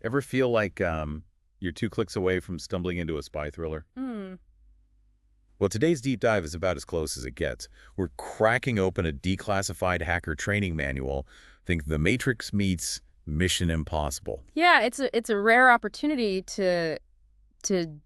Ever feel like you're 2 clicks away from stumbling into a spy thriller? Hmm. Well, today's deep dive is about as close as it gets. We're cracking open a declassified hacker training manual. Think The Matrix meets Mission Impossible. Yeah, it's a rare opportunity to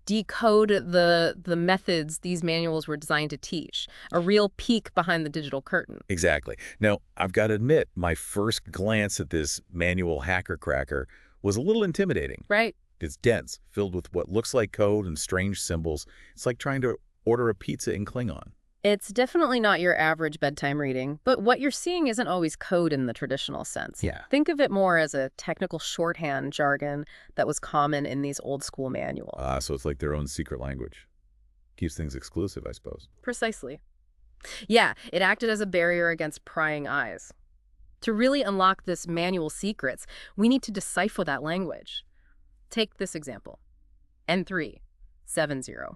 decode the methods these manuals were designed to teach. A real peek behind the digital curtain. Exactly. Now, I've got to admit, my first glance at this manual hacker cracker was a little intimidating. Right? It's dense, filled with what looks like code and strange symbols. It's like trying to order a pizza in Klingon. It's definitely not your average bedtime reading, but what you're seeing isn't always code in the traditional sense. Yeah. Think of it more as a technical shorthand jargon that was common in these old school manuals. So it's like their own secret language. Keeps things exclusive, I suppose. Precisely. Yeah, it acted as a barrier against prying eyes. To really unlock this manual secrets, we need to decipher that language. Take this example. N370.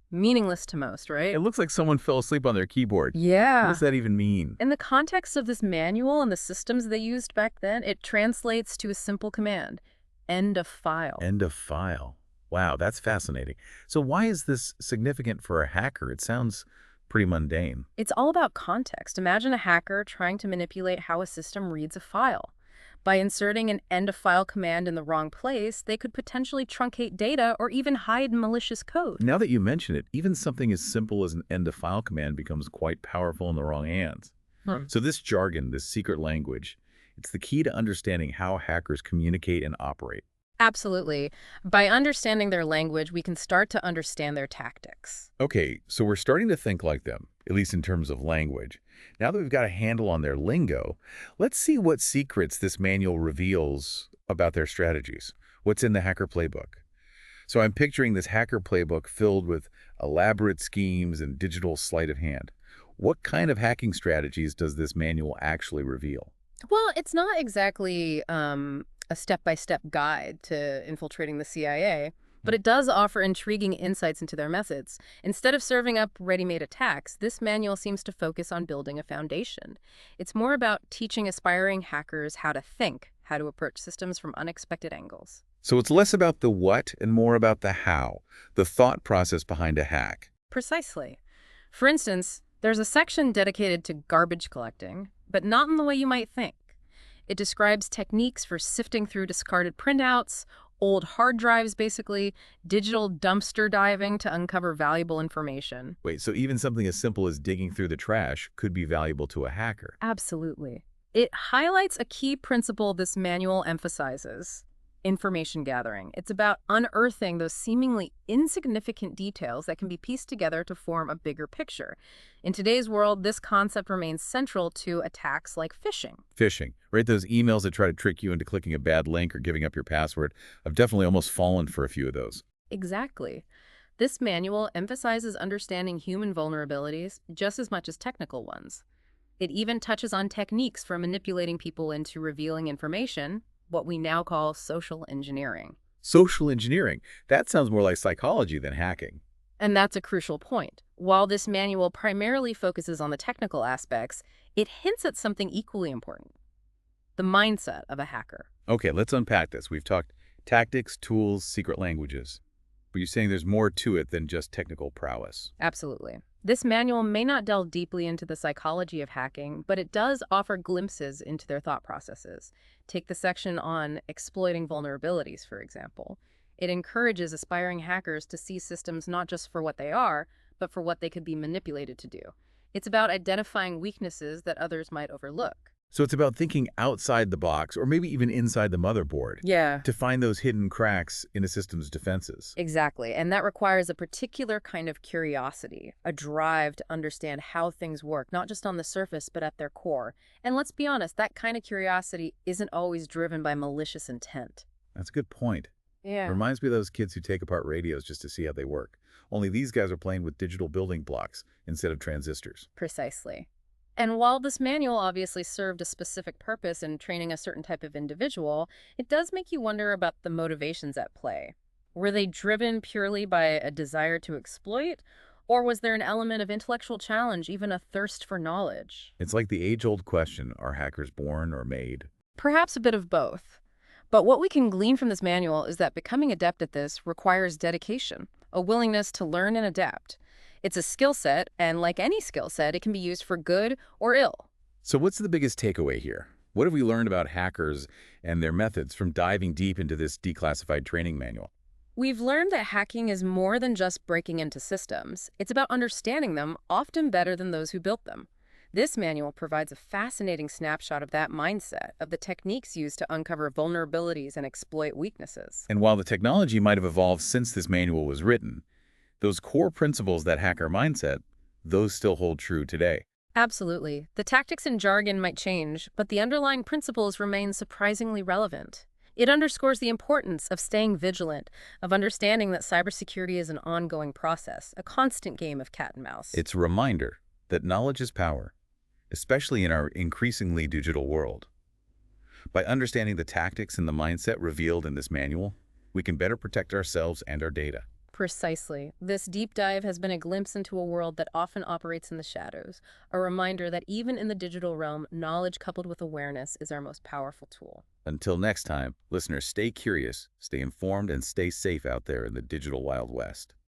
Meaningless to most, right? It looks like someone fell asleep on their keyboard. What Yeah. does that even mean? In the context of this manual and the systems they used back then, it translates to a simple command: end of file. End of file. Wow, that's fascinating. So why is this significant for a hacker? It sounds pretty mundane. It's all about context. Imagine a hacker trying to manipulate how a system reads a file. By inserting an end of file command in the wrong place, they could potentially truncate data or even hide malicious code. Now that you mention it, even something as simple as an end of file command becomes quite powerful in the wrong hands. So this jargon, this secret language, it's the key to understanding how hackers communicate and operate. Absolutely. By understanding their language, we can start to understand their tactics. Okay, so we're starting to think like them, at least in terms of language. Now that we've got a handle on their lingo, let's see what secrets this manual reveals about their strategies. What's in the hacker playbook? So I'm picturing this hacker playbook filled with elaborate schemes and digital sleight of hand. What kind of hacking strategies does this manual actually reveal? Well, it's not exactly a step-by-step guide to infiltrating the CIA, but it does offer intriguing insights into their methods. Instead of serving up ready-made attacks, this manual seems to focus on building a foundation. It's more about teaching aspiring hackers how to think, how to approach systems from unexpected angles. So it's less about the what and more about the how, the thought process behind a hack. Precisely. For instance, there's a section dedicated to garbage collecting, but not in the way you might think. It describes techniques for sifting through discarded printouts, old hard drives basically, digital dumpster diving to uncover valuable information. Wait, so even something as simple as digging through the trash could be valuable to a hacker? Absolutely. It highlights a key principle this manual emphasizes: information gathering. It's about unearthing those seemingly insignificant details that can be pieced together to form a bigger picture. In today's world, this concept remains central to attacks like phishing. Phishing, right? Those emails that try to trick you into clicking a bad link or giving up your password. I've definitely almost fallen for a few of those. Exactly. This manual emphasizes understanding human vulnerabilities just as much as technical ones. It even touches on techniques for manipulating people into revealing information, what we now call social engineering. Social engineering. That sounds more like psychology than hacking. And that's a crucial point. While this manual primarily focuses on the technical aspects, it hints at something equally important: the mindset of a hacker. Okay, let's unpack this. We've talked tactics, tools, secret languages. But you're saying there's more to it than just technical prowess. Absolutely. This manual may not delve deeply into the psychology of hacking, but it does offer glimpses into their thought processes. Take the section on exploiting vulnerabilities, for example. It encourages aspiring hackers to see systems not just for what they are, but for what they could be manipulated to do. It's about identifying weaknesses that others might overlook. So it's about thinking outside the box, or maybe even inside the motherboard, Yeah. to find those hidden cracks in a system's defenses. Exactly, and that requires a particular kind of curiosity, a drive to understand how things work, not just on the surface, but at their core. And let's be honest, that kind of curiosity isn't always driven by malicious intent. That's a good point. Yeah. Reminds me of those kids who take apart radios just to see how they work. Only these guys are playing with digital building blocks instead of transistors. Precisely. And while this manual obviously served a specific purpose in training a certain type of individual, it does make you wonder about the motivations at play. Were they driven purely by a desire to exploit, or was there an element of intellectual challenge, even a thirst for knowledge? It's like the age-old question, are hackers born or made? Perhaps a bit of both. But what we can glean from this manual is that becoming adept at this requires dedication, a willingness to learn and adapt. It's a skill set, and like any skill set, it can be used for good or ill. So what's the biggest takeaway here? What have we learned about hackers and their methods from diving deep into this declassified training manual? We've learned that hacking is more than just breaking into systems. It's about understanding them, often better than those who built them. This manual provides a fascinating snapshot of that mindset, of the techniques used to uncover vulnerabilities and exploit weaknesses. And while the technology might have evolved since this manual was written, those core principles, that hacker mindset, those still hold true today. Absolutely. The tactics and jargon might change, but the underlying principles remain surprisingly relevant. It underscores the importance of staying vigilant, of understanding that cybersecurity is an ongoing process, a constant game of cat and mouse. It's a reminder that knowledge is power, especially in our increasingly digital world. By understanding the tactics and the mindset revealed in this manual, we can better protect ourselves and our data. Precisely. This deep dive has been a glimpse into a world that often operates in the shadows, a reminder that even in the digital realm, knowledge coupled with awareness is our most powerful tool. Until next time, listeners, stay curious, stay informed, and stay safe out there in the digital Wild West.